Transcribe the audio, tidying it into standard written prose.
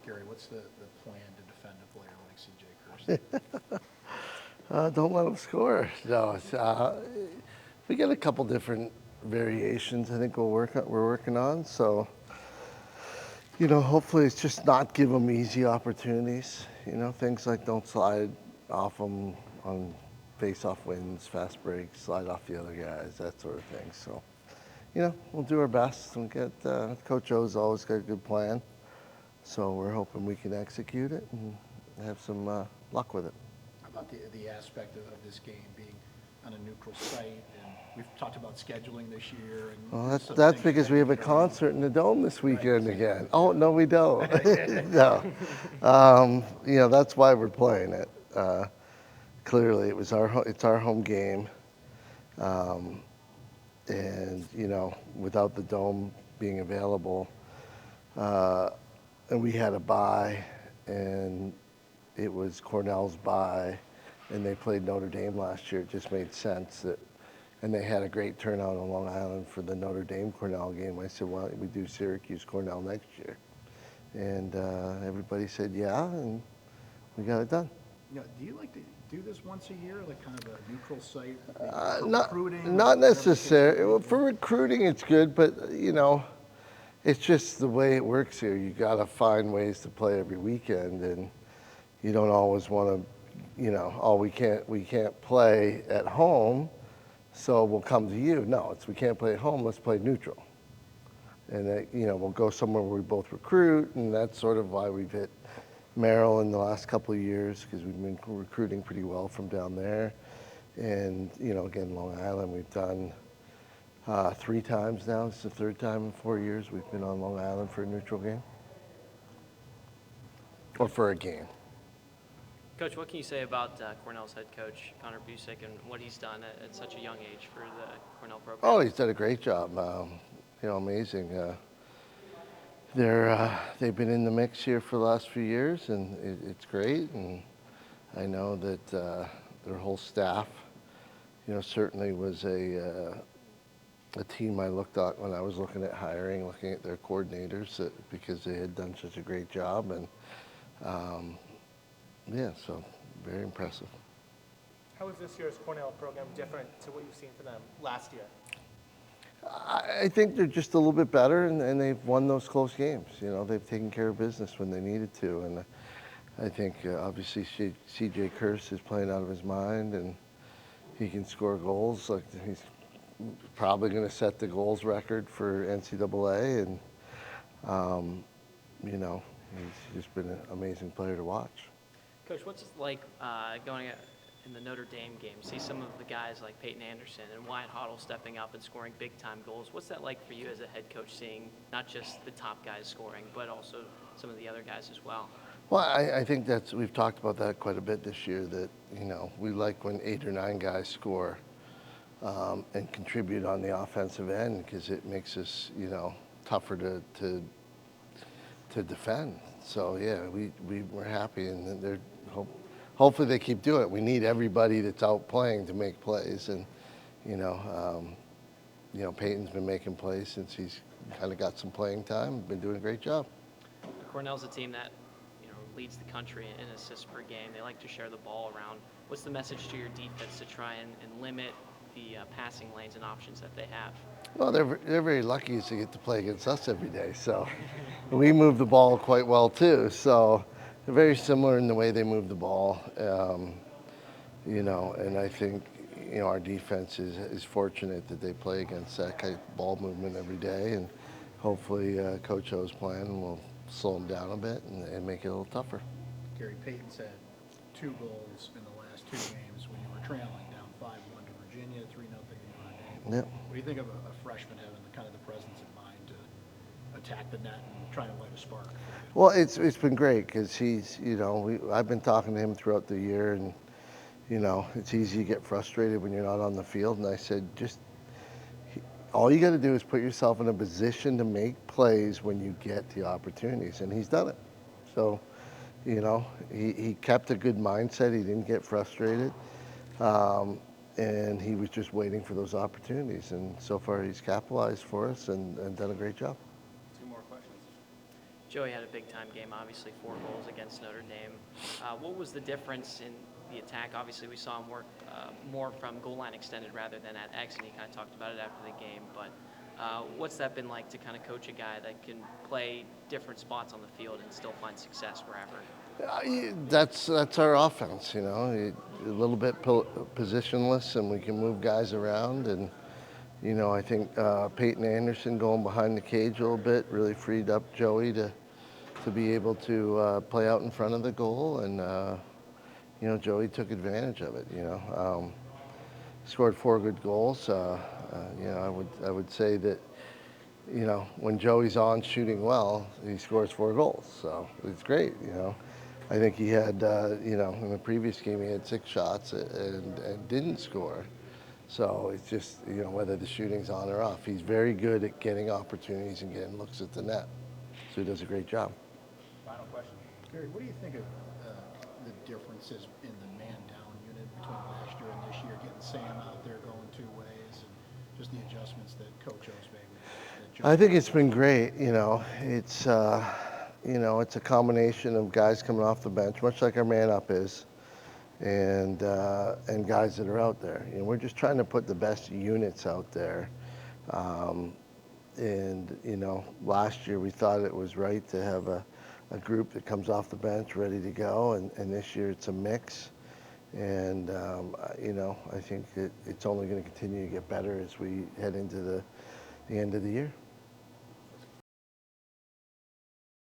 Gary, what's the plan to defend a player like C.J. Kirsten? Don't let them score. No, we got a couple different variations. I think we're working on. So, hopefully it's just not give them easy opportunities. Things like don't slide off them on face-off wins, fast breaks, slide off the other guys, that sort of thing. So, we'll do our best and get. Coach O's always got a good plan. So we're hoping we can execute it and have some luck with it. How about the aspect of this game being on a neutral site? And we've talked about scheduling this year. And well, that's because we have a concert in the Dome this weekend again. Oh, no, we don't. No. That's why we're playing it. Clearly, it's our home game. And, without the Dome being available, and we had a bye, and it was Cornell's bye, and they played Notre Dame last year. It just made sense and they had a great turnout on Long Island for the Notre Dame-Cornell game. I said, why don't we do Syracuse-Cornell next year? And everybody said, yeah, and we got it done. Do you like to do this once a year, like kind of a neutral site? Not necessarily. Well, for recruiting, it's good, but, it's just the way it works here. You got to find ways to play every weekend, and you don't always want to, we can't play at home, so we'll come to you. No, we can't play at home. Let's play neutral, and we'll go somewhere where we both recruit, and that's sort of why we've hit Maryland the last couple of years because we've been recruiting pretty well from down there, and again, Long Island we've done. 3 times now. It's the 3rd time in 4 years we've been on Long Island for a neutral game. Or for a game. Coach, what can you say about Cornell's head coach, Connor Busick, and what he's done at such a young age for the Cornell program? Oh, he's done a great job. Amazing. They've been in the mix here for the last few years, and it's great. And I know that their whole staff, certainly was a team I looked at when I was looking at hiring, looking at their coordinators, because they had done such a great job, and so very impressive. How is this year's Cornell program different to what you've seen from them last year? I think they're just a little bit better, and they've won those close games. They've taken care of business when they needed to, and I think obviously C.J. Kirst is playing out of his mind, and he can score goals. Like he's probably going to set the goals record for NCAA, and he's just been an amazing player to watch. Coach, what's it like going in the Notre Dame game? See some of the guys like Peyton Anderson and Wyatt Hoddle stepping up and scoring big-time goals. What's that like for you as a head coach, seeing not just the top guys scoring, but also some of the other guys as well? Well, I think we've talked about that quite a bit this year, that, we like when 8 or 9 guys score. And contribute on the offensive end because it makes us, tougher to defend. So yeah, we're happy, and hopefully they keep doing it. We need everybody that's out playing to make plays, and Peyton's been making plays since he's kind of got some playing time. Been doing a great job. Cornell's a team that leads the country in assists per game. They like to share the ball around. What's the message to your defense to try and limit the passing lanes and options that they have? Well, they're very lucky to get to play against us every day. So we move the ball quite well too. So they're very similar in the way they move the ball. And I think our defense is fortunate that they play against that kind of ball movement every day. And hopefully Coach O's plan will slow them down a bit and make it a little tougher. Gary, Peyton's had 2 goals in the last 2 games when you were trailing down 5-1 to Virginia, 3-0 to Notre Dame. Yep. What do you think of a freshman having the presence of mind to attack the net and try to light a spark? Well, it's been great because he's, I've been talking to him throughout the year, and, it's easy to get frustrated when you're not on the field. And I said, all you got to do is put yourself in a position to make plays when you get the opportunities, and he's done it. So, he kept a good mindset. He didn't get frustrated, and he was just waiting for those opportunities. And so far, he's capitalized for us and done a great job. 2 more questions. Joey had a big-time game, obviously 4 goals against Notre Dame. What was the difference in the attack? Obviously, we saw him work more from goal line extended rather than at X, and he kind of talked about it after the game. But what's that been like to kind of coach a guy that can play different spots on the field and still find success wherever? That's our offense, you know, a little bit positionless, and we can move guys around. And you know, I think Peyton Anderson going behind the cage a little bit really freed up Joey to be able to play out in front of the goal, and you know, Joey took advantage of it. You know, scored 4 good goals. You know, I would say that, you know, when Joey's on shooting well, he scores 4 goals. So it's great. You know, I think he had, you know, in the previous game he had 6 shots and didn't score. So it's just, you know, whether the shooting's on or off. He's very good at getting opportunities and getting looks at the net. So he does a great job. Final question. Gary, what do you think of the differences in the man-down unit between last year and this year, getting Sam out there going 2 ways, and just the adjustments that Coach O's made with that I think it's been great. You know, it's a combination of guys coming off the bench, much like our man up is, and guys that are out there. You know, we're just trying to put the best units out there. And you know, last year we thought it was right to have a group that comes off the bench ready to go, and this year it's a mix. And you know, I think that it's only going to continue to get better as we head into the end of the year.